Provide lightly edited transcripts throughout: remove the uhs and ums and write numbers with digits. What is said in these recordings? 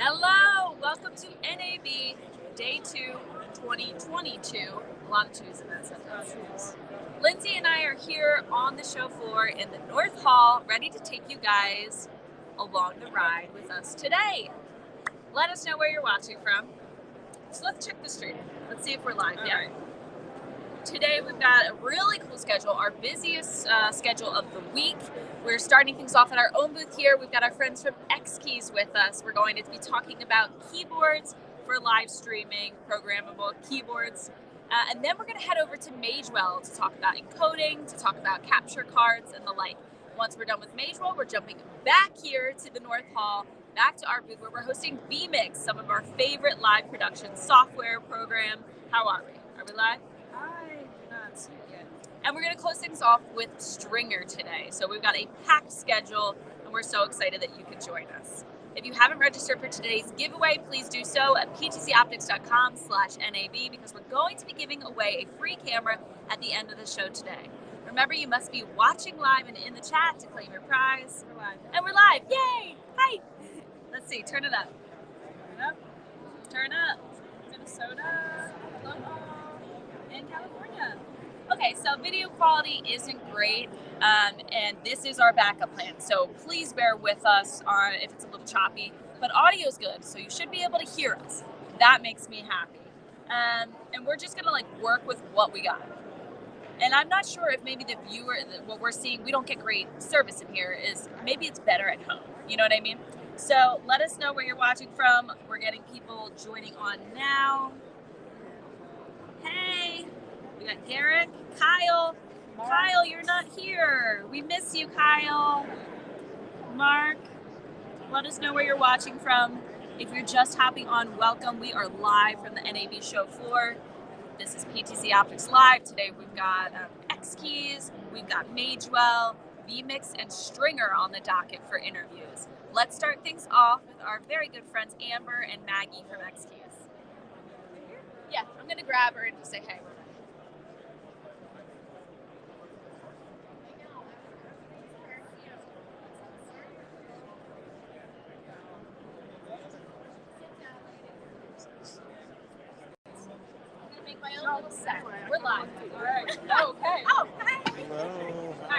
Hello, welcome to NAB Day 2, 2022. A lot of twos in that sentence. Lindsay and I are here on the show floor in the North Hall, ready to take you guys along the ride with us today. Let us know where you're watching from. So let's check the stream. Let's see if we're live yet. Today we've got a really cool schedule, our busiest schedule of the week. We're starting things off at our own booth here. We've got our friends from X Keys with us. We're going to be talking about keyboards for live streaming, programmable keyboards. And then we're going to head over to Magewell to talk about encoding, to talk about capture cards and the like. Once we're done with Magewell, we're jumping back here to the North Hall, back to our booth where we're hosting VMIX, some of our favorite live production software program. How are we? Are we live? I do not see it yet. And we're going to close things off with Stringer today. So we've got a packed schedule, and we're so excited that you can join us. If you haven't registered for today's giveaway, please do so at ptcoptics.com/NAB because we're going to be giving away a free camera at the end of the show today. Remember, you must be watching live and in the chat to claim your prize. We're live. And we're live. Yay! Hi! Let's see. Turn it up. Turn it up. Turn up. Minnesota, Oklahoma, and California. Okay, so video quality isn't great, and this is our backup plan. So please bear with us on if it's a little choppy, but audio is good, so you should be able to hear us. That makes me happy. And we're just gonna work with what we got. And I'm not sure if maybe the viewer, what we're seeing, we don't get great service in here, is maybe it's better at home. You know what I mean? So let us know where you're watching from. We're getting people joining on now. Hey, we got Garrick, Kyle. Mark. Kyle, you're not here. We miss you, Kyle. Mark, let us know where you're watching from. If you're just hopping on, welcome. We are live from the NAB Show floor. This is PTC Optics Live. Today we've got X Keys, we've got Magewell, VMIX, and Stringer on the docket for interviews. Let's start things off with our very good friends Amber and Maggie from X Keys. Yeah, I'm gonna grab her and just say hey. I'm gonna make my own little set. We're live. All right. Okay. Oh, hi.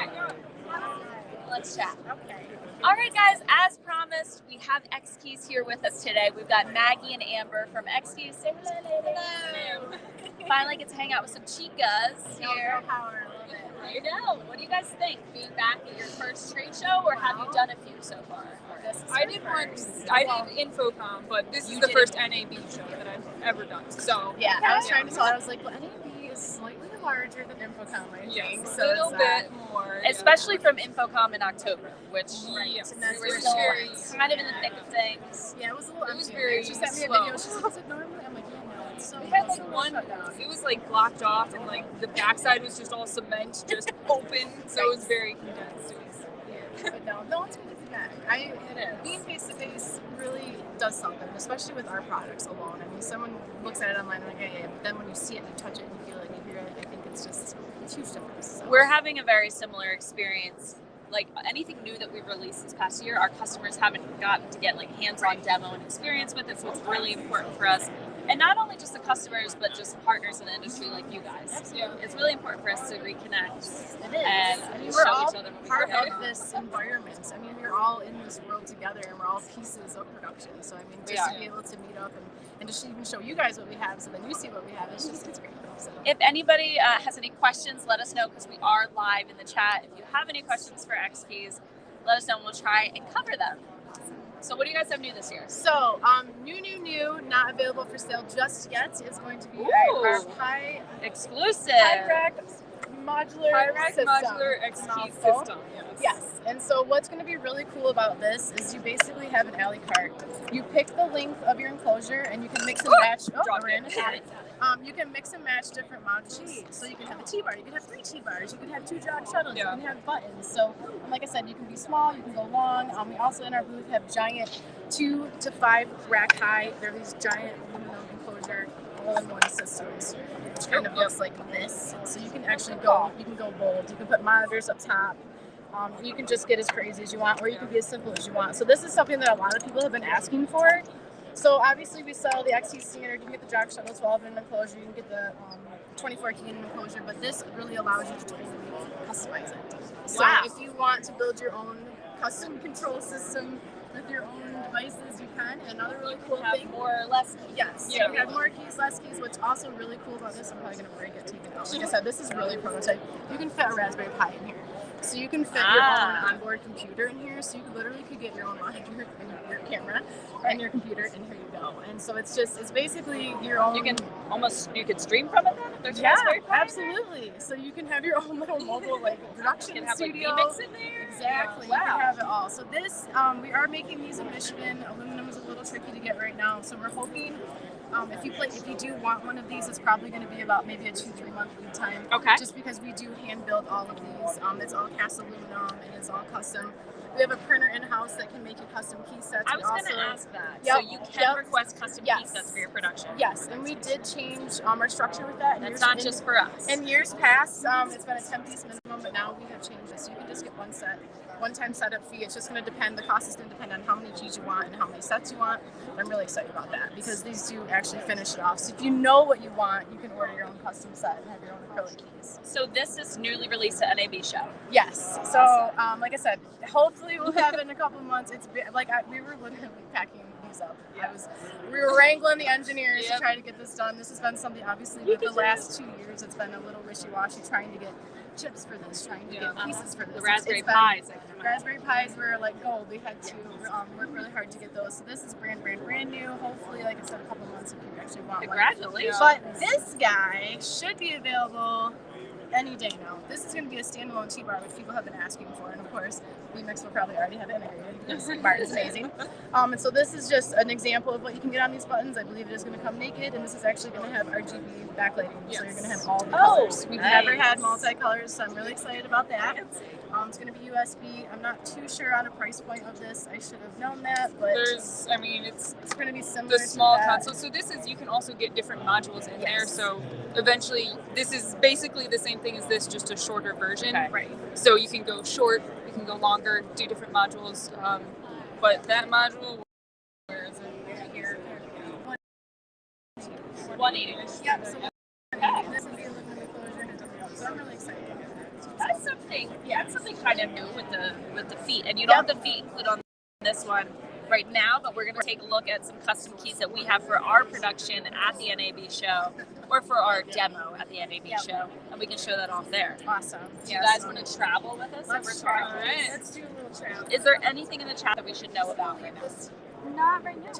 Hello. All right. Let's chat. Okay. All right, guys, as promised, we have X Keys here with us today. We've got Maggie and Amber from X Keys. Say hello, ladies. Hello. Finally get to hang out with some chicas here. Power. I love it. I know. What do you guys think? Being back at your first trade show, or have you done a few so far? I did one. I did Infocom, but this is the first NAB show that I've ever done. So Yeah, I was trying to tell her, I was like, well, NAB is slightly larger than Infocom, I think. yes, So a little it's, bit more. Especially from Infocom in October, which Yes. And that's It where was it's very kind of in the thick of things. Yeah, it was a little It was empty. very She sent me a slow. video. She said, is it normally? I'm like, yeah, no, it's so We had so like one. shut down. It was like blocked off, and like the backside was just all cement, just open. So it was very condensed. It was, Yeah, but no, it's good to be back. Being face to face really does something, especially with our products alone. I mean, someone looks at it online and like, yeah, but then when you see it, you touch it, and you feel it, and you hear it, I think it's a huge difference. So. We're having a very similar experience. Like anything new that we've released this past year, our customers haven't gotten to get hands-on demo and experience with it, so it's really important for us. And not only just the customers, but just partners in the industry like you guys. yeah. It's really important for us to reconnect. It is. And I mean, show we're all each other what we part have. of this environment. I mean, we're all in this world together, and we're all pieces of production. So, I mean, We just are. to be able to meet up and just even show you guys what we have, so then you see what we have, it's great. So. If anybody has any questions, let us know because we are live in the chat. If you have any questions for X Keys, let us know and we'll try and cover them. So what do you guys have new this year? So, new, not available for sale just yet, is going to be Ooh. our high Exclusive. rack modular High-Rack system. modular X key Mouthful. system. Yes, and so what's going to be really cool about this is you basically have an alley cart. You pick the length of your enclosure, and you can mix and match. Dropped we're in it. it. You can mix and match different modules. So you can have a T-bar, you can have 3 T-bars, you can have 2 jog shuttles, Yeah. you can have buttons. So, like I said, you can be small, you can go long. We also in our booth have giant 2 to 5 rack high. They're these giant aluminum enclosure all-in-one systems, which kind of looks like this. So you can actually go bold. You can put monitors up top. You can just get as crazy as you want, or you can be as simple as you want. So this is something that a lot of people have been asking for. So obviously we sell the XT standard. You can get the Jog Shuttle 12 in an enclosure. You can get the 24 key in an enclosure, but this really allows you to totally customize it. So Wow. if you want to build your own custom control system with your own devices, you can. And another really cool thing, More or less. yes, Yeah. you have more keys, less keys. What's also really cool about this, I'm probably going to break it, take it out. Like I said, this is really prototype. You can fit a Raspberry Pi in here. So you can fit your own onboard computer in here. So you literally could get your own monitor and your camera and your computer, and here you go. And so it's basically your own. You could stream from it then if there's Yeah, Raspberry Pi in there? absolutely. So you can have your own little mobile production You can have studio. like VMIX in there. Exactly. Wow. You can have it all. So this, we are making these in Michigan. Aluminum is a little tricky to get right now. So we're hoping, if you do want one of these, it's probably going to be about maybe a 2-3 month lead time. Okay. Just because we do hand build all of these. It's all cast aluminum and it's all custom. We have a printer in house that can make you custom key sets. I was going to ask that. Yep, So you can yep. request custom key sets for your production. Yes, and we did change our structure with that. That's not just for us. In years past, it's been a 10-piece minimum, but now we have changed it. So you can just get one-time setup fee. It's just going to depend, the cost is going to depend on how many keys you want and how many sets you want. I'm really excited about that because these do actually finish it off. So if you know what you want, you can order your own custom set and have your own acrylic keys. So this is newly released at NAB Show. Yes. So like I said, hopefully we'll have it in a couple months. It's we were literally packing these up. We were wrangling the engineers to try to get this done. This has been something, obviously, with the last 2 years, it's been a little wishy-washy trying to get chips for this, trying to get pieces for this. The Raspberry Pis. Raspberry Pis were like gold. We had to work really hard to get those. So this is brand new. Hopefully, like I said, a couple months if you actually want one. Congratulations. But this guy should be available any day now. This is going to be a standalone T-bar, which people have been asking for, and of course, VMIX will probably already have it integrated because Martin's amazing. And so this is just an example of what you can get on these buttons. I believe it is going to come naked, and this is actually going to have RGB backlighting, so you're going to have all the colors. We've never had multicolors, so I'm really excited about that. It's going to be USB. I'm not too sure on a price point of this. I should have known that, but it's going to be similar the small to that. console. So this is, you can also get different modules in there. So eventually, this is basically the same thing as this, just a shorter version. Okay. Right. So you can go short, you can go longer, do different modules. But that module, where is it? Here. 180. Yep. So this is the aluminum enclosure and everything else. So I'm really excited to get that. That's something. That's something kind of new with the feet, and you don't have the feet included on this one right now. But we're going to take a look at some custom keys that we have for our production at the NAB show, or for our demo at the NAB show, and we can show that off there. Awesome. Do you guys want to travel with us? Let's over try. All right. Let's do a little travel. Is there anything in the chat that we should know about right now? Not right now.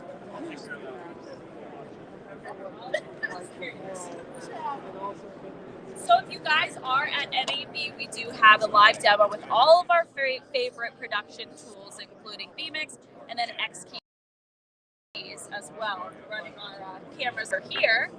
So if you guys are at NAB, we do have a live demo with all of our favorite production tools, including VMIX and then X keys as well. Running our cameras are here.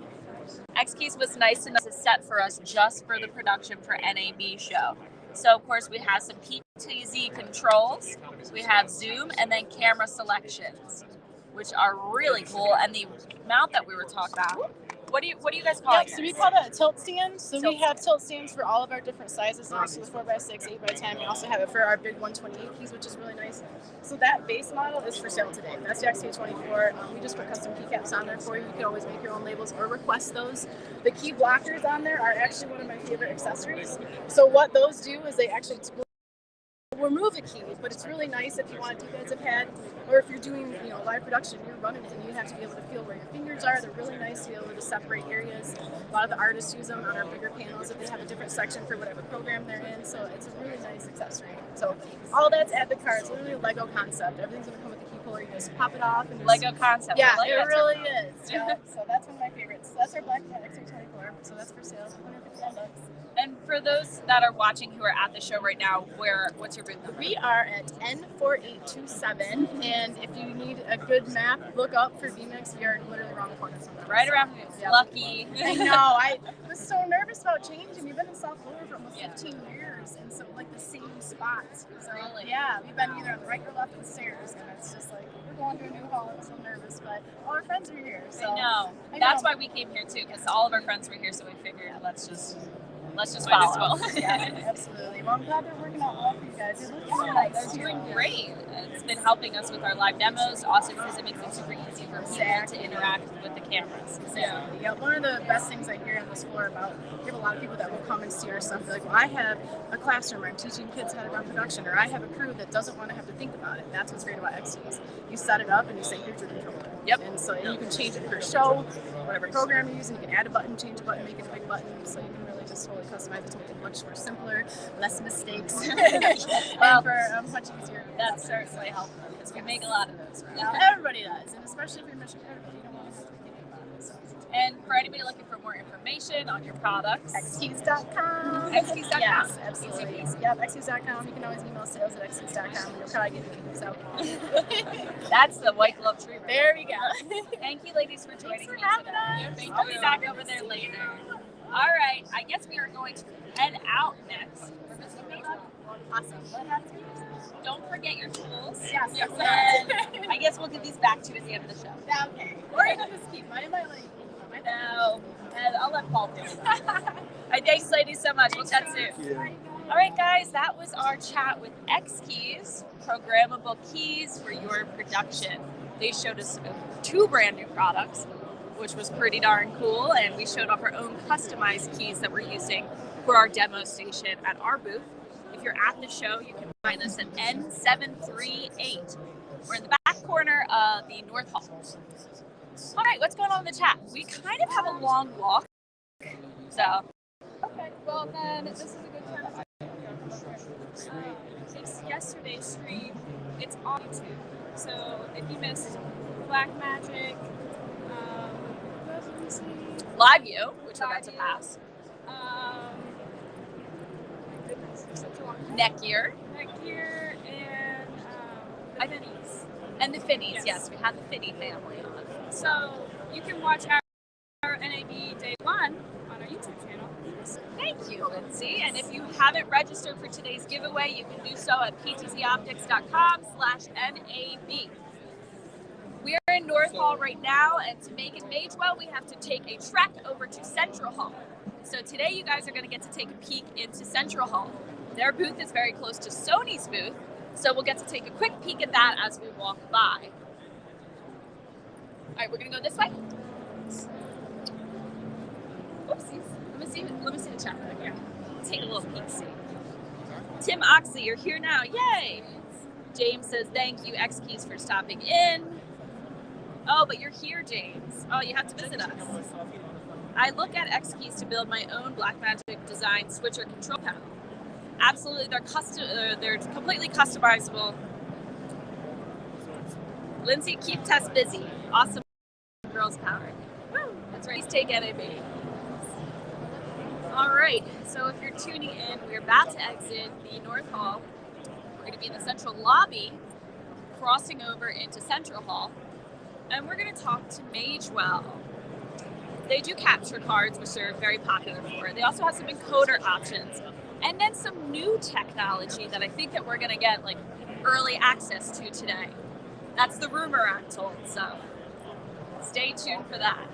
X keys was nice enough to set for us just for the production for NAB show. So of course we have some PTZ controls, we have zoom, and then camera selections, which are really cool. And the mount that we were talking about. What do you guys call it? So we call that a tilt stand. So we have tilt stands for all of our different sizes now. So the 4x6, 8x10. We also have it for our big 128 keys, which is really nice. So that base model is for sale today. That's the XT24. We just put custom keycaps on there for you. You can always make your own labels or request those. The key blockers on there are actually one of my favorite accessories. So what those do is they actually remove a key, but it's really nice if you want to do that as a pad, or if you're doing live production, you're running it and you have to be able to feel where your fingers are. They're really nice to be able to separate areas. A lot of the artists use them on our bigger panels if they have a different section for whatever program they're in, so it's a really nice accessory. So all that's at the car. It's literally a Lego concept. Everything's going to come with the key puller. You just pop it off and just, Lego concept. yeah, it really is. Yeah. So that's one of my favorites. So that's our Black XT24. So that's for sale, $159. And for those that are watching who are at the show right now, what's your booth number? We are at N4827, and if you need a good map, look up for VMIX. We are literally around the corner somewhere. Right around here. Yep. Lucky. I know. I was so nervous about changing. We've been in South Florida for almost 15 years, and so like the same spots. So, Really? yeah, we've been either on the right or left of the stairs, and it's just like we're going to a new hall. I'm so nervous, but all our friends are here. So I know. That's why we came here too, because all of our friends were here, so we figured let's just let's just Might as follow. well. Yeah, absolutely. Well, I'm glad they're working out well for you guys. It looks really nice. They're doing great. It's been helping us with our live demos, also because it makes it super easy for people to interact with the cameras. Yeah, one of the best things I hear on this floor about, we have a lot of people that will come and see our stuff. They're like, well, I have a classroom where I'm teaching kids how to run production, or I have a crew that doesn't want to have to think about it. That's what's great about XDs. You set it up and you say, here's your controller. Yep. And so you can change it per show, whatever program you're using. You can add a button, change a button, make it a big button. So you can really just totally customize it to make it much more simpler, less mistakes, Well, and for much easier. That's certainly helpful because we make a lot of those. Right? Yeah, everybody does, and especially if you're mission critical, you don't want to have to think about it. So. And for anybody looking for more information on your products, xkeys.com. xkeys.com. Yes, absolutely. Yep, xkeys.com. You can always email sales@xkeys.com and you'll probably get me. So That's the white glove treatment. there we go. Thank you, ladies, for joining for me having today. us. I'll be back over there later. All right, I guess we are going to head out next. Awesome. Don't forget your tools. Yes. And I guess we'll give these back to you at the end of the show. Okay. Or you can just keep mine. I might like. No, and I'll let Paul do it. All right, thanks, ladies, so much. We'll chat soon. All right, guys, that was our chat with X Keys, programmable keys for your production. They showed us 2 brand new products, which was pretty darn cool, and we showed off our own customized keys that we're using for our demo station at our booth. If you're at the show, you can find us at N738. We're in the back corner of the North Hall. All right, what's going on in the chat? We kind of have a long walk, so. Okay, well then this is a good time to it's yesterday's stream. It's on YouTube. So if you missed Black Magic, Live View, which we're about to pass. My goodness, it's such a long time. Netgear. Netgear and the Finnies. And the Finnies, yes, we had the Finny family on. So you can watch our NAB Day 1 on our YouTube channel. Thank you, Lindsay. And if you haven't registered for today's giveaway, you can do so at ptzoptics.com/NAB. We are in North Hall right now, and to make it Magewell, we have to take a trek over to Central Hall. So today you guys are going to get to take a peek into Central Hall. Their booth is very close to Sony's booth, so we'll get to take a quick peek at that as we walk by. All right, we're going to go this way. Oopsies. Let me see the chat right here. Take a little peek, see. Tim Oxley, you're here now. Yay! James says, thank you, X Keys, for stopping in. Oh, but you're here, James. Oh, you have to visit us. I look at X Keys to build my own Blackmagic design switcher control panel. Absolutely, they're completely customizable. Lindsay, keep Tess busy. Awesome girls power. Woo, that's right. Please take NAB. All right, so if you're tuning in, we're about to exit the North Hall. We're going to be in the central lobby, crossing over into Central Hall, and we're going to talk to Magewell. They do capture cards, which they're very popular for. They also have some encoder options, and then some new technology that I think that we're going to get like early access to today. That's the rumor I'm told, so stay tuned for that.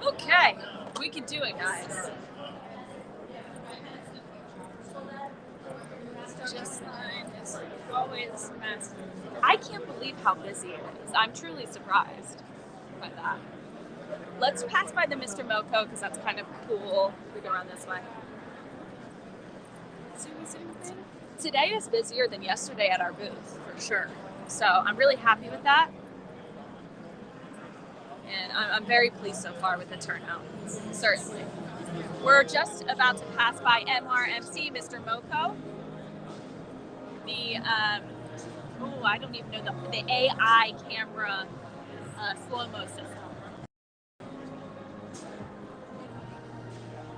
Okay, we can do it, guys. Just line is always massive. I can't believe how busy it is. I'm truly surprised by that. Let's pass by the Mr. Moko because that's kind of cool. We go around this way. Today is busier than yesterday at our booth, for sure. So I'm really happy with that. And I'm very pleased so far with the turnout, certainly. We're just about to pass by MRMC, Mr. Moko. The, I don't even know, the AI camera slow-mo system.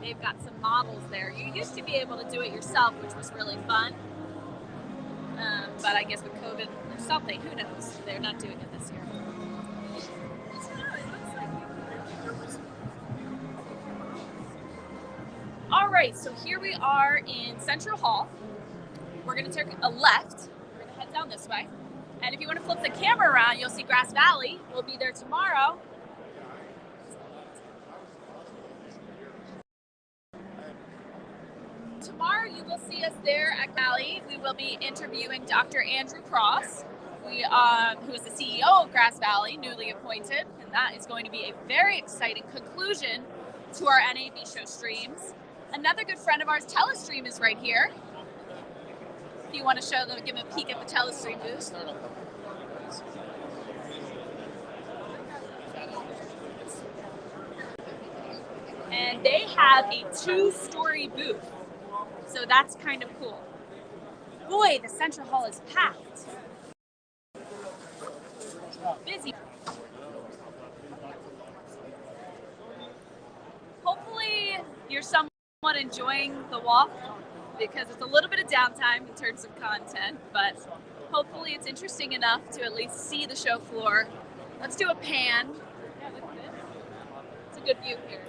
They've got some models there. You used to be able to do it yourself, which was really fun. But I guess with COVID or something, who knows? They're not doing it this year. All right, so here we are in Central Hall. We're going to take a left. We're going to head down this way. And if you want to flip the camera around, you'll see Grass Valley. We'll be there tomorrow. will see us there at Valley. We will be interviewing Dr. Andrew Cross, who is the CEO of Grass Valley, newly appointed, and that is going to be a very exciting conclusion to our NAB Show streams. Another good friend of ours, Telestream, is right here. If you want to show them, give them a peek at the Telestream booth. And they have a 2-story booth, so that's kind of cool. Boy, the Central Hall is packed. Busy. Hopefully you're somewhat enjoying the walk because it's a little bit of downtime in terms of content, but hopefully it's interesting enough to at least see the show floor. Let's do a pan. It's a good view here.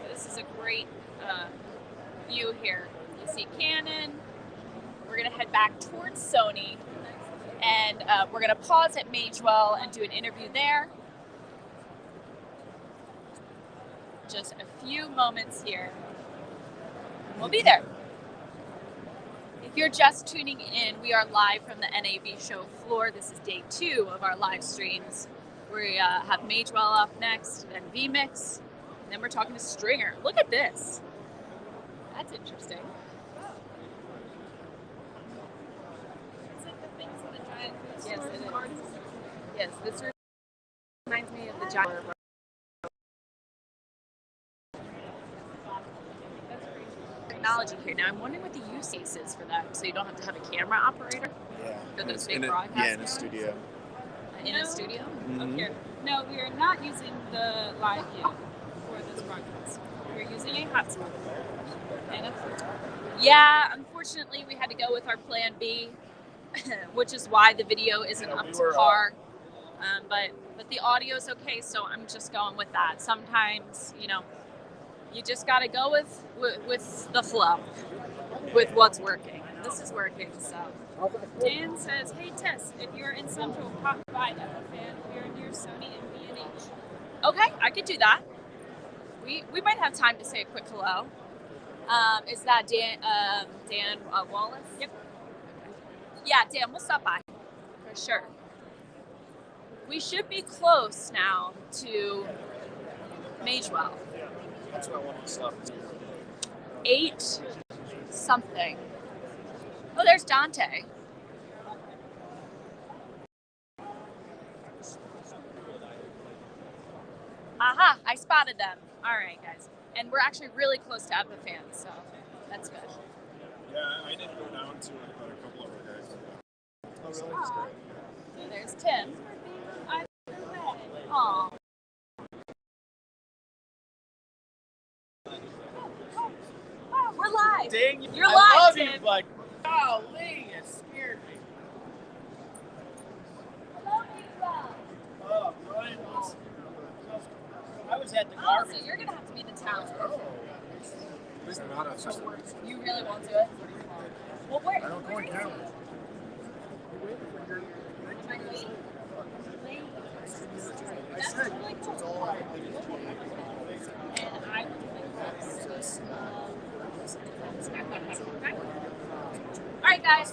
This is a great view here. You see Canon. We're gonna head back towards Sony, and we're gonna pause at Magewell and do an interview there. Just a few moments here. We'll be there. If you're just tuning in, we are live from the NAB Show floor. This is day 2 of our live streams. We have Magewell up next, then VMIX. Then we're talking to Stringer. Look at this. That's interesting. Is it the things in the giant food Yes, stores? it is. Yes, this reminds me of the giant. Technology here. Now I'm wondering what the use case is for that. So you don't have to have a camera operator? Yeah. For those big in a broadcast studio. In a studio? Mhm. Okay. No, we are not using the live view for this broadcast. We're using a hotspot. And Yeah, unfortunately we had to go with our plan B, which is why the video isn't up to par. But the audio is okay, so I'm just going with that. Sometimes, you just got to go with the flow, with what's working. This is working, so. Dan says, hey Tess, if you're in Central, pop by FFan. We're near Sony and B&H. Okay, I could do that. We might have time to say a quick hello. Is that Dan Wallace? Yep. Yeah, Dan, we'll stop by for sure. We should be close now to Magewell. That's what I wanted to stop. 8 something. Oh, there's Dante. Aha, I spotted them. All right, guys. And we're actually really close to FFan, so that's good. Yeah, I didn't go down to it, but a couple of our guys. Oh, really? That's great. There's Tim. Aw. Oh, we're live. Dang, You're I live, love Tim. you, like, golly, it scared me. Hello, Magewell. Oh, Brian was. I was at the Oh, garbage. so you're gonna have to be the talent. At least I'm not outside. You really won't do it? Well, where? I don't go where on is camera. it? That's really cool. And I All right, guys.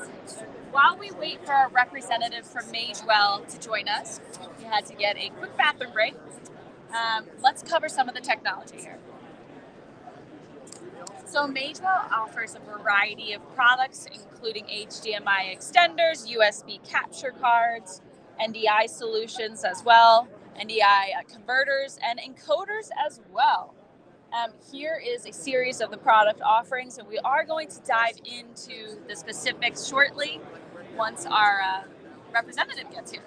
While we wait for our representative from Magewell to join us, we had to get a quick bathroom break. Let's cover some of the technology here. So Magewell offers a variety of products, including HDMI extenders, USB capture cards, NDI solutions as well, NDI converters, and encoders as well. Here is a series of the product offerings, and we are going to dive into the specifics shortly once our representative gets here.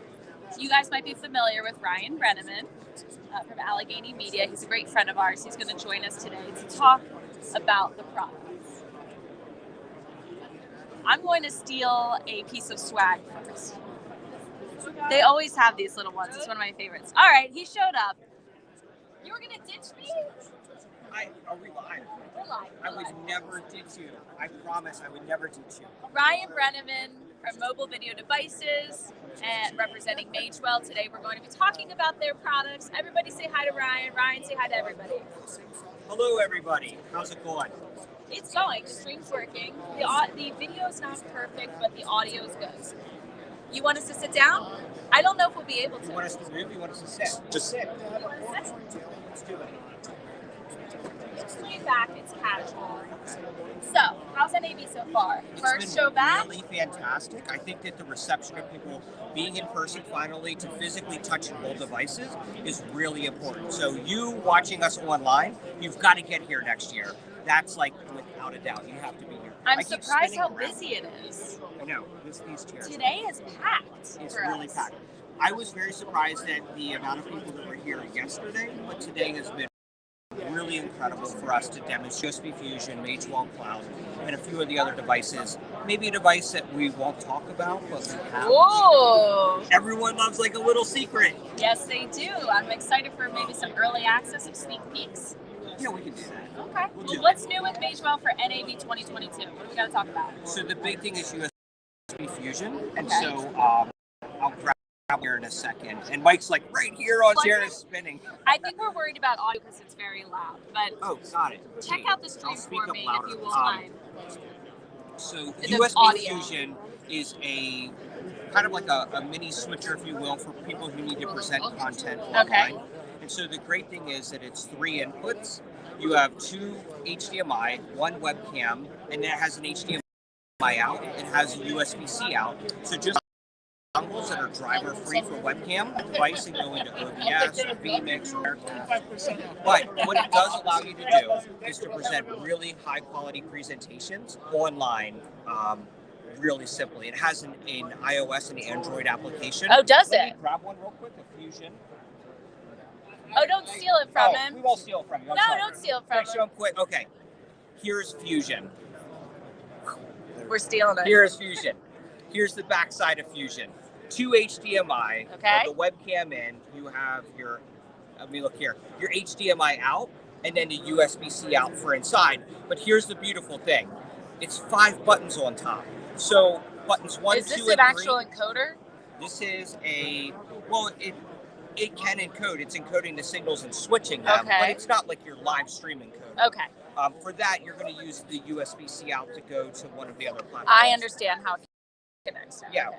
So you guys might be familiar with Ryan Brenneman from Allegheny Media. He's a great friend of ours. He's going to join us today to talk about the products. I'm going to steal a piece of swag first. They always have these little ones. It's one of my favorites. All right, he showed up. You were going to ditch me? Are we live? We're live. I would never ditch you. I promise I would never ditch you. Ryan Brenneman from Mobile Video Devices and representing Magewell. Today we're going to be talking about their products. Everybody say hi to Ryan. Ryan, say hi to everybody. Hello, everybody. How's it going? It's going. Stream's working. The video is not perfect, but the audio is good. You want us to sit down? I don't know if we'll be able to. You want us to move? You want us to sit? Just sit. You want to sit? Let's do it. It's laid back. It's casual. So, how's NAB so far? First It's show been back? really fantastic. I think that the reception of people being in person finally to physically touch and hold devices is really important. So you watching us online, you've got to get here next year. That's like without a doubt. You have to be here. I'm I keep surprised spinning how around. busy it is. I know. These chairs. Today is packed. It's for really us. packed. I was very surprised at the amount of people that were here yesterday, but today has been really incredible for us to demonstrate USB Fusion, Magewell Cloud, and a few of the other devices. Maybe a device that we won't talk about, but we have. Whoa! Everyone loves like a little secret. Yes, they do. I'm excited for maybe some early access of sneak peeks. Yeah, we can do that. Okay. We'll Well, do what's new with Magewell for NAB 2022? What do we got to talk about? So the big thing is USB Fusion, and Okay. so I'll grab here in a second. And Mike's like right here on chair is spinning. I think we're worried about audio because it's very loud, but Oh, got it. check Wait, out the I'll stream speak for up me louder. if you won't mind. So The USB audio. Fusion is a kind of like a mini switcher, if you will, for people who need to present content online. And so the great thing is that it's 3 inputs. You have 2 HDMI, 1 webcam, and then it has an HDMI out. It has a USB-C out. So just dongles that are driver free for webcam device and go into OBS or VMIX or but what it does allow you to do is to present really high quality presentations online really simply. It has an iOS and Android application. Oh, does Let me it? grab one real quick, a Fusion. Oh, don't steal it from We him. won't steal it from you. I'm No, sorry. don't steal it Can I from show him. him quick? Okay. Here's Fusion. We're stealing it. Here's Fusion. Here's the backside of Fusion. 2 HDMI. Okay. The webcam in. You have your, let me look here, your HDMI out, and then the USB-C out for inside. But here's the beautiful thing. It's 5 buttons on top. So buttons 1, Is 2, this and 3. an actual encoder? This is a, well, it can encode. It's encoding the signals and switching them, but Okay. it's not like your live stream encoder. Okay. For that, you're going to use the USB-C out to go to one of the other platforms. I understand how it connects. now. Yeah. Okay.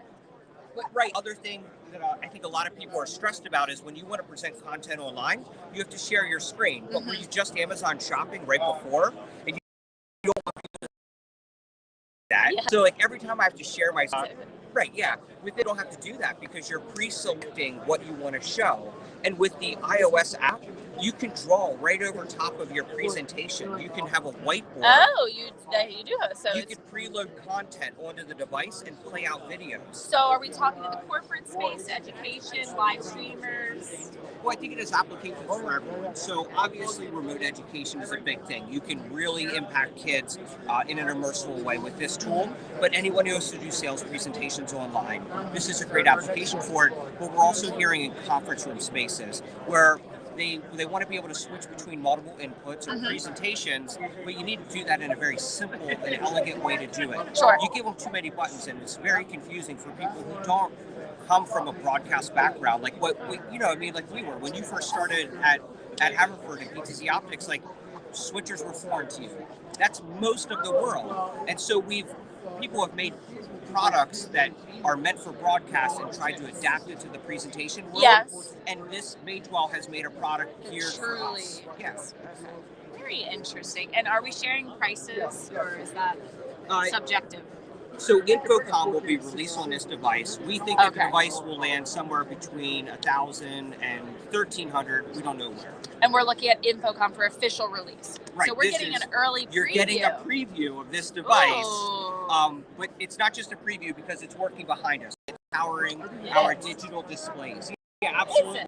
But other thing that I think a lot of people are stressed about is when you want to present content online, you have to share your screen. But were you just Amazon shopping right before, and you don't want people to do that? Yeah. So like every time I have to share my right, yeah. With it, don't have to do that because you're pre-selecting what you want to show. And with the iOS app, you can draw right over top of your presentation. You can have a whiteboard. Oh, you do have so. You It's, can preload content onto the device and play out videos. so are we talking to the corporate space, education, live streamers? Well, I think it has applications for everyone. So obviously remote education is a big thing. You can really impact kids in an immersive way with this tool. But anyone who has to do sales presentations online, this is a great application for it. But we're also hearing in conference room spaces where they want to be able to switch between multiple inputs or presentations, but you need to do that in a very simple and elegant way to do it. Sure. You give them too many buttons and it's very confusing for people who don't come from a broadcast background. Like what we, like we were. When you first started at Haverford and PTZ Optics, like switchers were foreign to you. That's most of the world. And so people have made products that are meant for broadcast and tried to adapt it to the presentation world. Yes. And this Magewell has made a product geared for us. Truly. Yes. Very interesting. And are we sharing prices or is that subjective? So Infocom will be released on this device. We think that the Okay. device will land somewhere between 1,000 and 1,300. We don't know where. And we're looking at Infocom for official release. Right, So we're this getting is- an early You're preview. getting a preview of this device. Ooh. But it's not just a preview because it's working behind us. It's powering It our is. digital displays. Yeah, absolutely.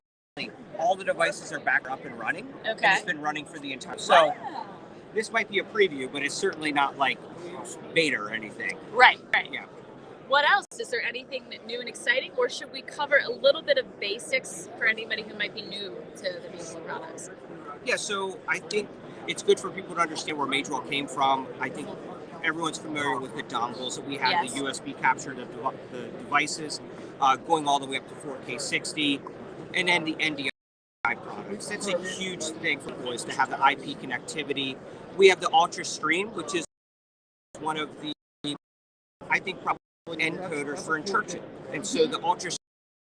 All the devices are back up and running. And Okay. it's been running for the entire. So Wow. this might be a preview, but it's certainly not like beta or anything. Right. Yeah. What else? Is there anything new and exciting, or should we cover a little bit of basics for anybody who might be new to the Magewell products? Yeah, so I think it's good for people to understand where Magewell came from. I think everyone's familiar with the dongles that we had, Yes. the USB capture, the devices, going all the way up to 4K 60, and then the NDI products. That's a huge thing for boys to have the IP connectivity. We have the Ultra Stream, which is one of the, I think, probably encoders for churches. And so the Ultra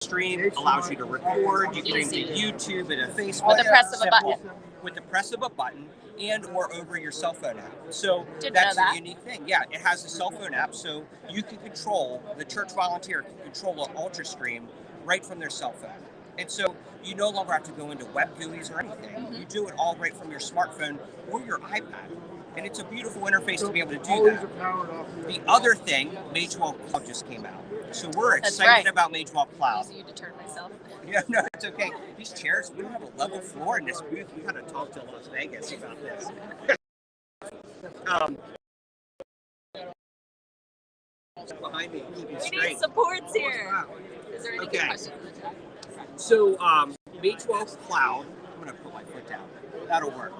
Stream allows you to record, you can stream to YouTube and a Facebook. With the press of a button. With the press of a button and or over your cell phone app. So Didn't that's know that. a unique thing. Yeah, it has a cell phone app, so you can control, the church volunteer can control an Ultra Stream right from their cell phone. And so you no longer have to go into web GUIs or anything. You do it all right from your smartphone or your iPad. And it's a beautiful interface to be able to do that. The other thing, Magewell Cloud just came out. So we're excited about Magewell Cloud. Easy to turn myself. Yeah, no, it's okay. These chairs, we don't have a level floor in this booth. We got to talk to Las Vegas about this. Behind me, keep it We straight. need supports here. Wow. Is there any Okay. questions in the chat? So, Magewell Cloud, I'm going to put my foot down. That'll work.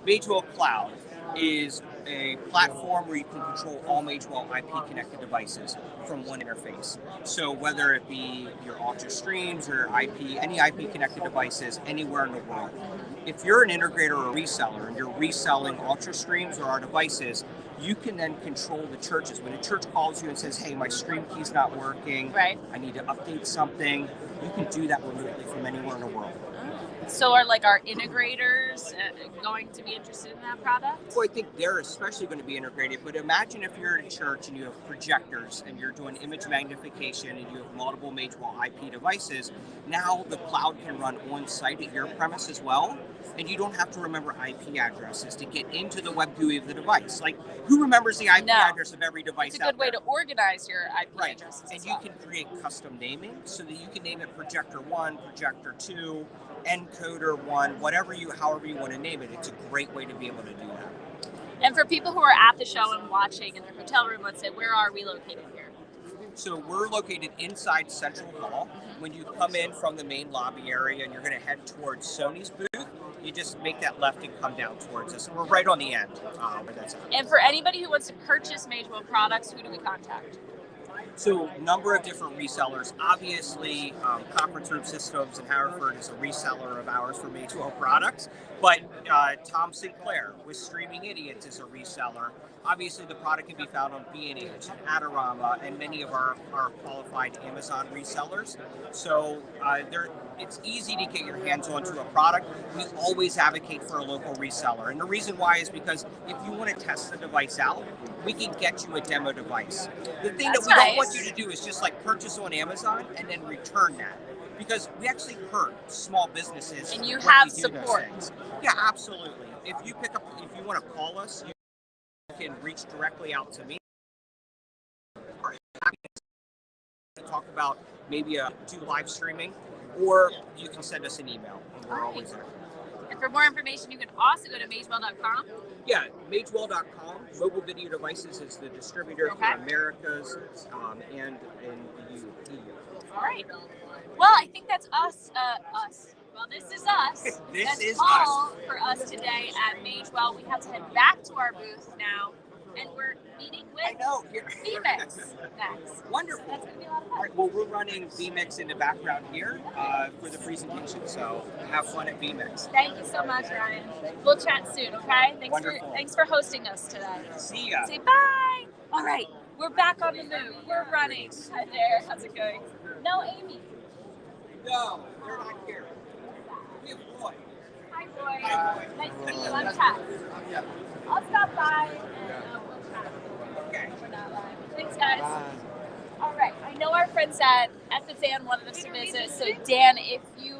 Magewell Cloud is a platform where you can control all Magewell IP connected devices from one interface. So whether it be your Ultra Streams or IP, any IP connected devices anywhere in the world. If you're an integrator or a reseller and you're reselling Ultra Streams or our devices, you can then control the churches. When a church calls you and says, hey, my stream key's not working, Right. I need to update something, you can do that remotely from anywhere in the world. So are like our integrators going to be interested in that product? Well, I think they're especially going to be integrated, but imagine if you're in a church and you have projectors and you're doing image magnification and you have multiple Magewell IP devices. Now the cloud can run on site at your premise as well, and you don't have to remember IP addresses to get into the web GUI of the device. Like, who remembers the IP address of every device It's a good out way there? to organize your IP Right, addresses and as you well. can create custom naming so that you can name it Projector 1, Projector 2, Encoder 1, however you want to name it. It's a great way to be able to do that. And for people who are at the show and watching in their hotel room, let's say, where are we located here? So we're located inside Central Hall. When you come in from the main lobby area and you're going to head towards Sony's booth, you just make that left and come down towards us. We're right on the end. And for anybody who wants to purchase Magewell products, who do we contact? So, number of different resellers. Obviously, Conference Room Systems in Haverford is a reseller of ours for Magewell products. But Tom Sinclair with Streaming Idiots is a reseller. Obviously, the product can be found on B&H, Adorama, and many of our qualified Amazon resellers. So it's easy to get your hands onto a product. We always advocate for a local reseller. And the reason why is because if you want to test the device out, we can get you a demo device. The thing that we don't want you to do is just like purchase on Amazon and then return that. Because we actually hurt small businesses. And you when have we do those support. things. Yeah, absolutely. If you want to call us, you can reach directly out to me. We're happy to talk about maybe do live streaming, or you can send us an email. And we're always there. And for more information, you can also go to magewell.com. Yeah, Magewell.com. Mobile Video Devices is the distributor for Americas and in the EU. All right. Well, I think that's us. Well, this is us. This is all for us today at Magewell. We have to head back to our booth now, and we're meeting with VMIX next. Wonderful. That's going to be a lot of fun. All right, well, we're running VMIX in the background here for the presentation, so have fun at VMIX. Thank you so much, Ryan. We'll chat soon, okay? Wonderful. Thanks for hosting us today. See ya. Say bye. All right, we're back on the move. We're running. Hi there. How's it going? No, Amy. No, they're not here. We have Roy. Hi, Roy. Hi, Roy. Nice to meet you. I'm Tess. I'll stop by and we'll chat. Okay. We're not live. Thanks, guys. All right. I know our friends at the Fan wanted us to visit. So, Dan, if you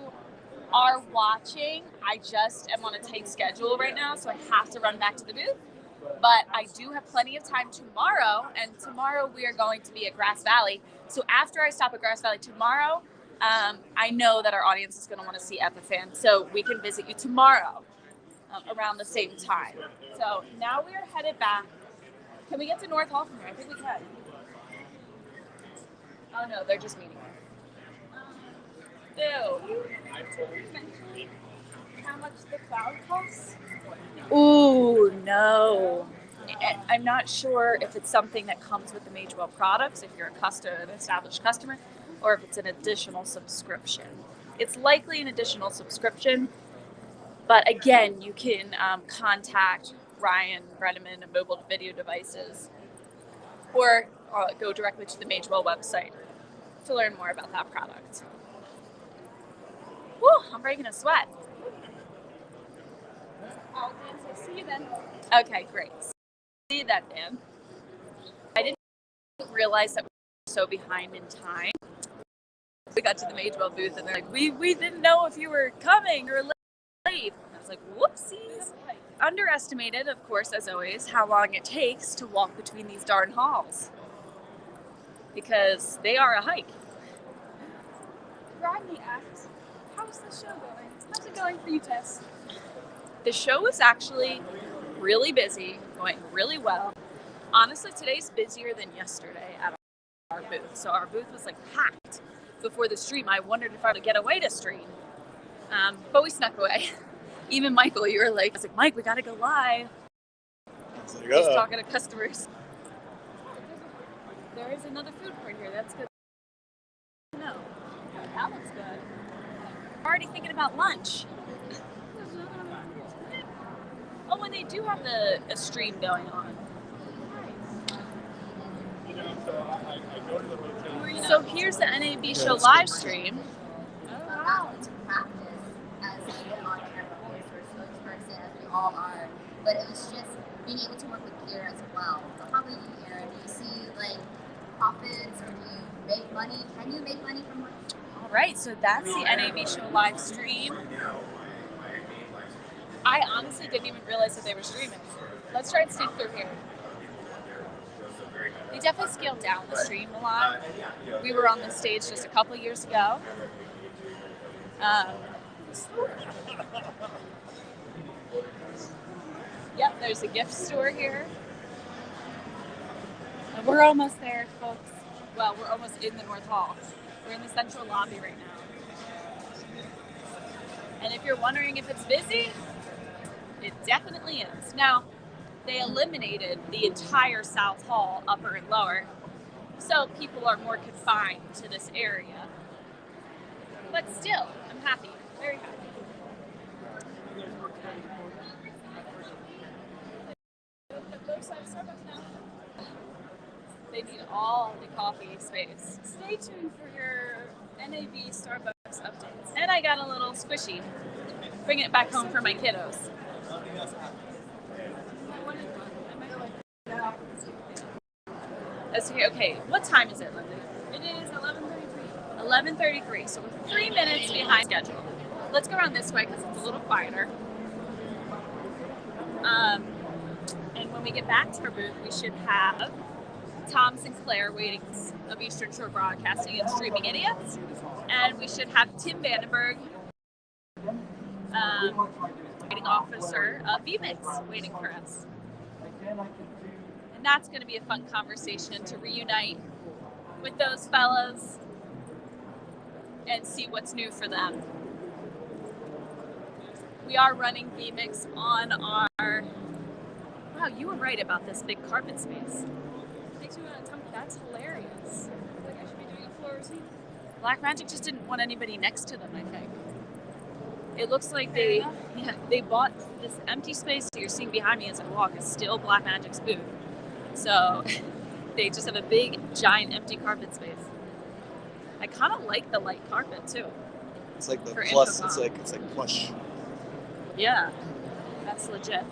are watching, I just am on a tight schedule right now, so I have to run back to the booth. But I do have plenty of time tomorrow, and tomorrow we are going to be at Grass Valley. So after I stop at Grass Valley tomorrow, I know that our audience is going to want to see Epiphan, so we can visit you tomorrow around the same time. So now we are headed back. Can we get to North Hall from here? I think we can. Oh no, they're just meeting. Ew. how much the cloud costs? Ooh, no. I'm not sure if it's something that comes with the Magewell products, if you're an established customer, or if it's an additional subscription. It's likely an additional subscription, but again, you can contact Ryan Brenneman of Mobile Video Devices, or go directly to the Magewell website to learn more about that product. Woo, I'm breaking a sweat. I'll dance. See you then. Okay, great. See you then, Dan. I didn't realize that we were so behind in time. We got to the Magewell booth and they're like, we didn't know if you were coming or late. I was like, whoopsies. Underestimated, of course, as always, how long it takes to walk between these darn halls. Because they are a hike. Rodney asked, how's the show going? How's it going for you, Tess? The show is actually really busy, going really well. Honestly, today's busier than yesterday at our booth. So our booth was like packed before the stream. I wondered if I would get away to stream, but we snuck away. Even Michael, you were like, I was like, Mike, we gotta go live. Just talking to customers. There is another food court here. That's good. No, that looks good. I'm already thinking about lunch. Oh, and they do have a stream going on. So here's the NAB Show live stream. To practice as an on-air spokesperson, as we all are. But it was just being able to work with gear as well. So how about you, Aaron? Do you see like profits, or do you make money? Can you make money from like? All right, so that's the NAB Show live stream. I honestly didn't even realize that they were streaming. Let's try and sneak through here. They definitely scaled down the stream a lot. We were on this stage just a couple years ago. Yep, there's a gift store here. And we're almost there, folks. Well, we're almost in the North Hall. We're in the central lobby right now. And if you're wondering if it's busy, it definitely is. Now, they eliminated the entire South Hall, upper and lower, so people are more confined to this area. But still, I'm happy, very happy. Both sides of Starbucks now. They need all the coffee space. Stay tuned for your NAB Starbucks updates. And I got a little squishy. Bringing it back home for my kiddos. Okay, what time is it, Lindsay? It is 11:33. 11:33, so we're 3 minutes behind schedule. Let's go around this way because it's a little quieter. And when we get back to our booth, we should have Tom Sinclair waiting of Eastern Shore Broadcasting and Streaming Idiots. And we should have Tim Vandenberg, waiting officer of VMIX, waiting for us. And that's going to be a fun conversation to reunite with those fellas and see what's new for them. We are running VMIX on our... Wow, you were right about this big carpet space. That's hilarious. Like I should be doing a floor receipt. Blackmagic just didn't want anybody next to them, I think. It looks like they bought this empty space that you're seeing behind me as I walk is still Blackmagic's booth. So they just have a big, giant, empty carpet space. I kind of like the light carpet too. It's like the For plus. Infocom. It's like plush. Yeah, that's legit.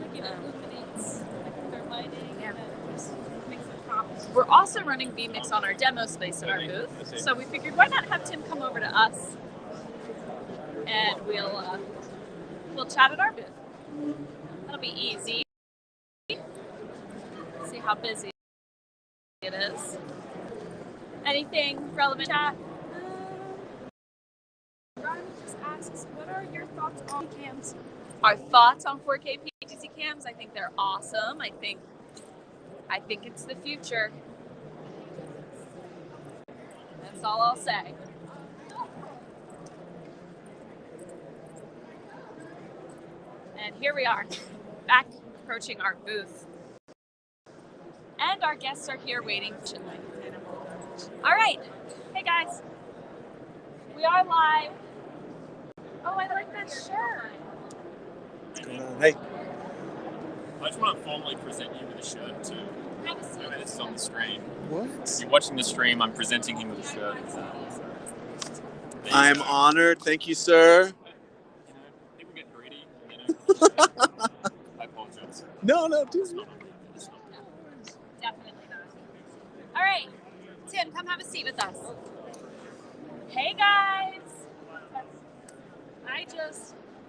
Like it illuminates like their lighting and then just makes it pop. We're also running VMIX on our demo space at our booth, so we figured why not have Tim come over to us and we'll chat at our booth. That'll be easy. See how busy it is. Anything relevant chat? Ryan just asks, what are your thoughts on cams? Our thoughts on 4K PTZ cams? I think they're awesome. I think it's the future. That's all I'll say. And here we are, back approaching our booth. And our guests are here waiting patiently. All right. Hey, guys. We are live. Oh, I like that shirt. What's going on? Hey. I just want to formally present you with a shirt too. Have a seat. This is on the screen. What? If you're watching the stream, I'm presenting him with a shirt. I'm honored. Thank you, sir. People get greedy. I apologize. No, dude. Definitely not. All right. Tim, come have a seat with us. Hey, guys.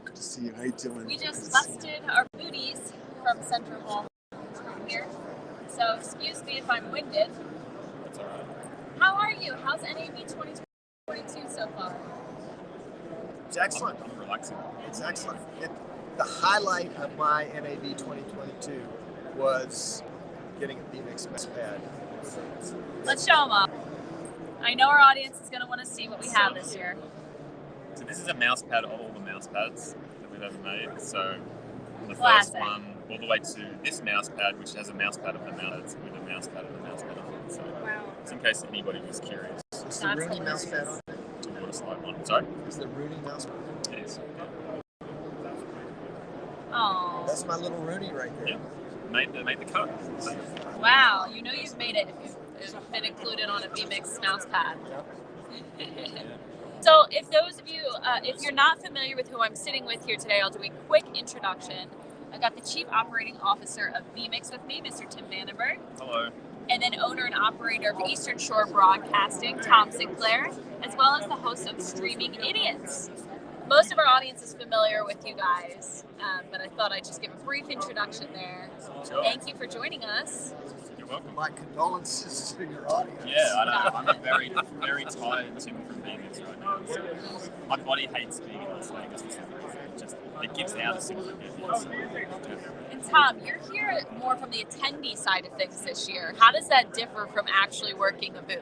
Good to see you. How you doing? We just busted our booties from Central Hall here. So excuse me if I'm winded. That's all right. How are you? How's NAB 2022 so far? It's excellent. I'm relaxing. It's excellent. The highlight of my NAB 2022 was getting a VMIX mouse pad. Let's show them off. I know our audience is going to want to see what we have this year. So this is a mouse pad of all the mouse pads that we've ever made. So the Classic. first one all the way to this mouse pad, which has a mouse pad of the mouse with a mouse pad of the mouse pad on it. So Wow. just in case anybody was curious. Is the Rooney mouse pad on there? To water slide one. Sorry? Is the Rooney mouse pad? It is. Oh, That's my little Rooney right there. Yeah. Made the cut. wow. You know you've made it if you've been included on a VMIX mouse pad. So if those of you, if you're not familiar with who I'm sitting with here today, I'll do a quick introduction. I've got the Chief Operating Officer of VMIX with me, Mr. Tim Vandenberg, Hello. and then owner and operator of Eastern Shore Broadcasting, Tom Sinclair, as well as the host of Streaming Idiots. Most of our audience is familiar with you guys, but I thought I'd just give a brief introduction there. Sure. Thank you for joining us. You're welcome. My condolences to your audience. Yeah, I know. I'm a very, very tired Tim from VMIX right now. So my body hates being in Las Vegas for some reason. It gives out as soon as I get here. So, yeah. And Tom, you're here more from the attendee side of things this year. How does that differ from actually working a booth?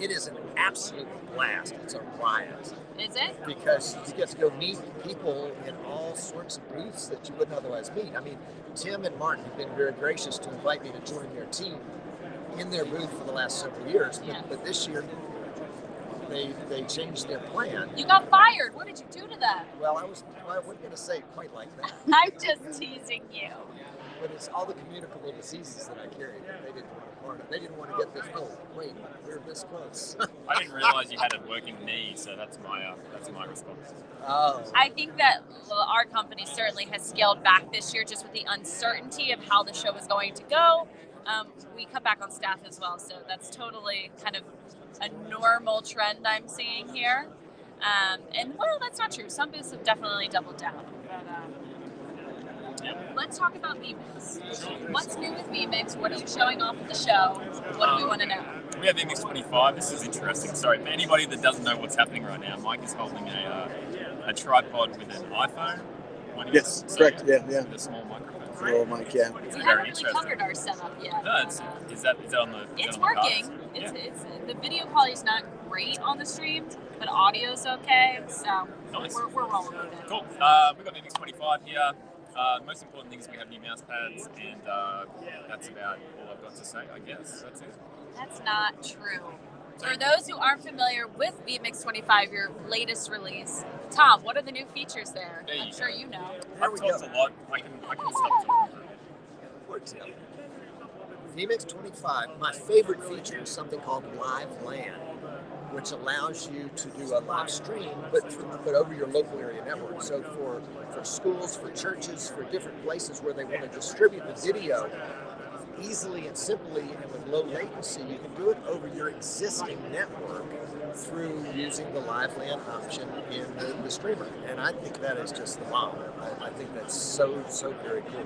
It is an absolute blast. It's a riot. Is it? Because you get to go meet people in all sorts of booths that you wouldn't otherwise meet. I mean, Tim and Martin have been very gracious to invite me to join their team in their booth for the last several years. But this year, they changed their plan. You got fired. What did you do to that? Well, I wasn't going to say it quite like that. I'm just teasing you. But it's all the communicable diseases that I carry that they didn't want to part of. They didn't want to get this, oh, wait, we're this close. I didn't realize you had a working knee, so that's my response. Oh. I think that our company certainly has scaled back this year just with the uncertainty of how the show is going to go. We cut back on staff as well, so that's totally kind of a normal trend I'm seeing here. And well, that's not true. Some booths have definitely doubled down. But let's talk about VMIX. What's new with VMIX? What are you showing off at the show? What do we want to know? We have VMIX 25. This is interesting. Sorry, for anybody that doesn't know what's happening right now, Mike is holding a tripod with an iPhone. Yes, correct. Yeah. The small microphone. Little mic, yeah. We Very haven't really interesting. covered our setup yet. No, is that on the? It's on the working. cards? It's the video quality is not great on the stream, but audio's okay. So Nice. we're rolling with it. Cool. We've got VMIX 25 here. The most important thing is we have new mouse pads, and that's about all I've got to say, I guess. That's it. That's not true. For those who aren't familiar with VMIX 25, your latest release, Tom, what are the new features there? There you I'm go. sure you know. I've talked a lot. I can stop talking. Poor Tim. VMIX 25, my favorite feature is something called Live LAN, which allows you to do a live stream, but over your local area network. So for schools, for churches, for different places where they want to distribute the video easily and simply and with low latency, you can do it over your existing network through using the Live LAN option in the streamer. And I think that is just the bomb. I think that's so very cool.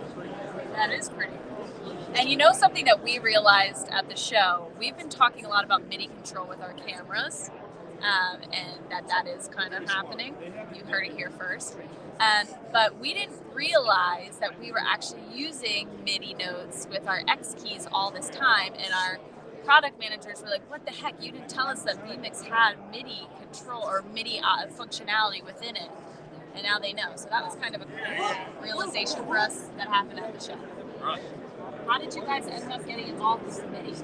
That is pretty cool. And you know something that we realized at the show, we've been talking a lot about MIDI control with our cameras, and that is kind of happening. You heard it here first. But we didn't realize that we were actually using MIDI notes with our X keys all this time, and our product managers were like, what the heck, you didn't tell us that VMIX had MIDI control or MIDI functionality within it. and now they know. So that was kind of a cool realization for us that happened at the show. Right. How did you guys end up getting involved with the committee?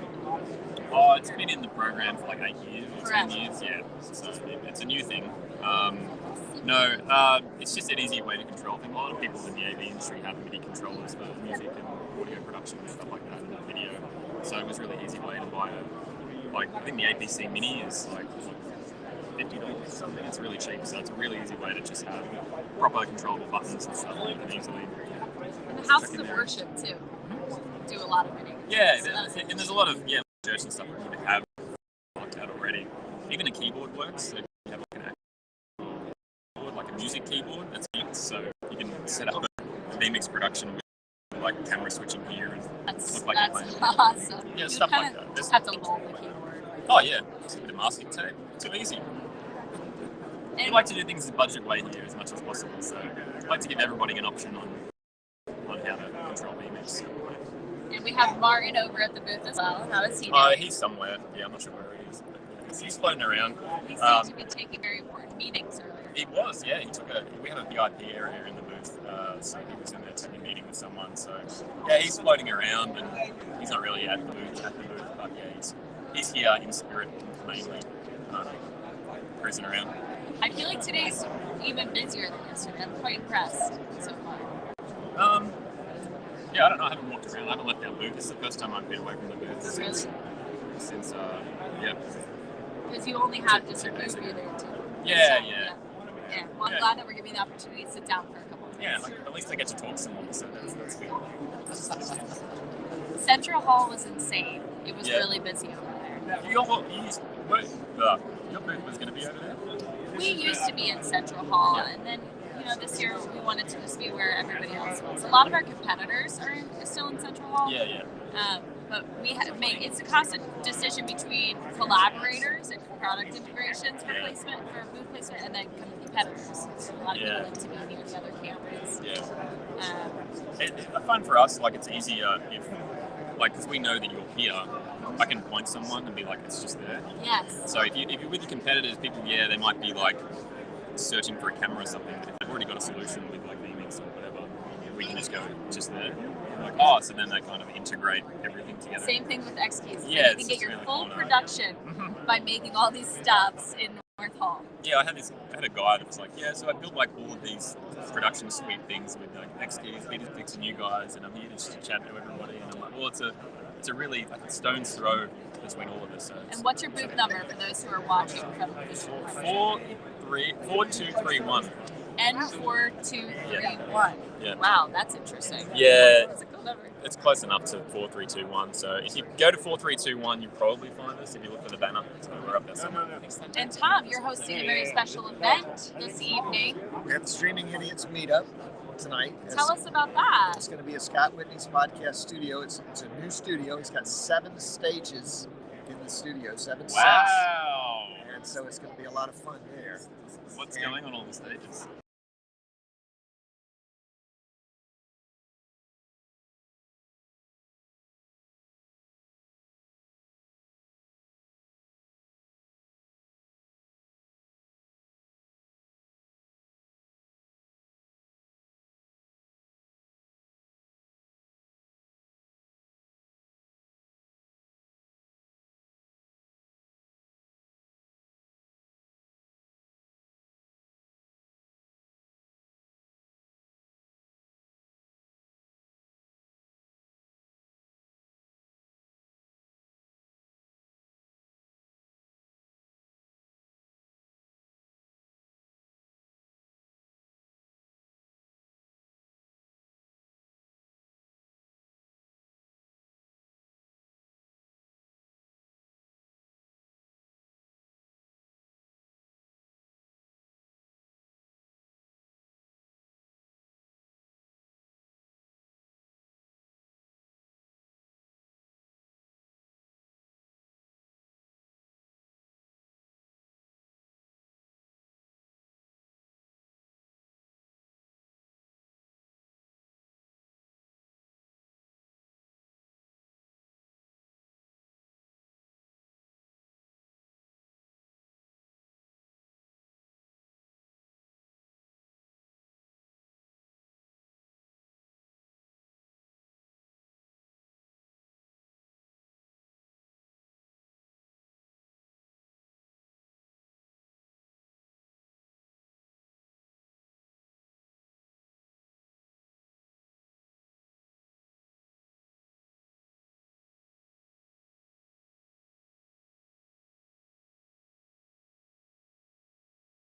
Oh, it's been in the program for like 8 years or 10 Correct. years, yeah. So it's a new thing. It's just an easier way to control things. A lot of people in the AV industry have MIDI controllers for music and audio production and stuff like that, and video. So it was a really easy way to buy I think the APC Mini is like $50 or something. It's really cheap, so it's a really easy way to just have proper controllable buttons and stuff that you can easily. And the houses of worship too do a lot of MIDI. Yeah, So and there's a lot of church and stuff that you have locked out already. Even a keyboard works. So you have like an actual keyboard, like a music keyboard that's VMIX, so you can set up a VMIX production with like camera switching here and look like you're playing. awesome. Yeah, You stuff kinda like that. just have to hold the keyboard. Oh yeah, just a bit of masking tape. Too easy. We And like to do things the budget way here as much as possible, so I like to give everybody an option on how to control VMIX. And we have Martin over at the booth as well. How is he doing? He's somewhere. Yeah, I'm not sure where he is. He's floating around. He seemed to be taking very important meetings earlier. He was, yeah. We have a VIP area in the booth, so he was in there taking a meeting with someone. So yeah, he's floating around, and he's not really at the booth, but yeah, he's here in spirit mainly, cruising around. I feel like today's even busier than yesterday. I'm quite impressed so far. Yeah, I don't know. I haven't walked around. I haven't left our booth. This is the first time I've been away from the booth since yeah. Because you only have just a few of you there too. Yeah. Well, I'm glad that we're giving the opportunity to sit down for a couple of minutes. Yeah, like, at least I get to talk to someone, so that's good. Central Hall was insane. It was Yeah. really busy over there. Your booth was going to be over there? We used to be in Central Hall, and then this year we wanted to just be where everybody else was. A lot of our competitors are still in Central Hall. Yeah. But it's a constant decision between collaborators and product integrations for placement, for booth placement, and then competitors. A lot of people like to be near the other cameras. Yeah. It's fun for us. Like, it's easier if, because we know that you're here, I can point someone and be like, it's just there. Yes. So if you're with your competitors, people, they might be like searching for a camera or something. But if they've already got a solution with like VMIX or whatever, we can just go just there. Like, so then they kind of integrate everything together. Same thing with X keys. Yeah, you can get your really full cool, production by making all these stops in North Hall. Yeah, I had a guy that was like, so I built like all of these production suite things with like X keys, VMIX and you guys, and I'm here to just chat to everybody. And I'm like, well, it's a really like a stone's throw between all of us. So and what's your booth number for those who are watching from this? 4231. N4231. Yeah. Wow, that's interesting. Yeah. That's a cool number. It's close enough to 4321. So if you go to 4321, you probably find us if you look for the banner. So we're up there somewhere. And Tom, you're hosting a very special event this evening. We have the Streaming Idiots meetup tonight. Tell us about that. It's going to be at Scott Whitney's podcast studio. It's a new studio. He's got 7 stages in the studio, 7 sets. Wow. And so it's going to be a lot of fun there. What's going on all the stages?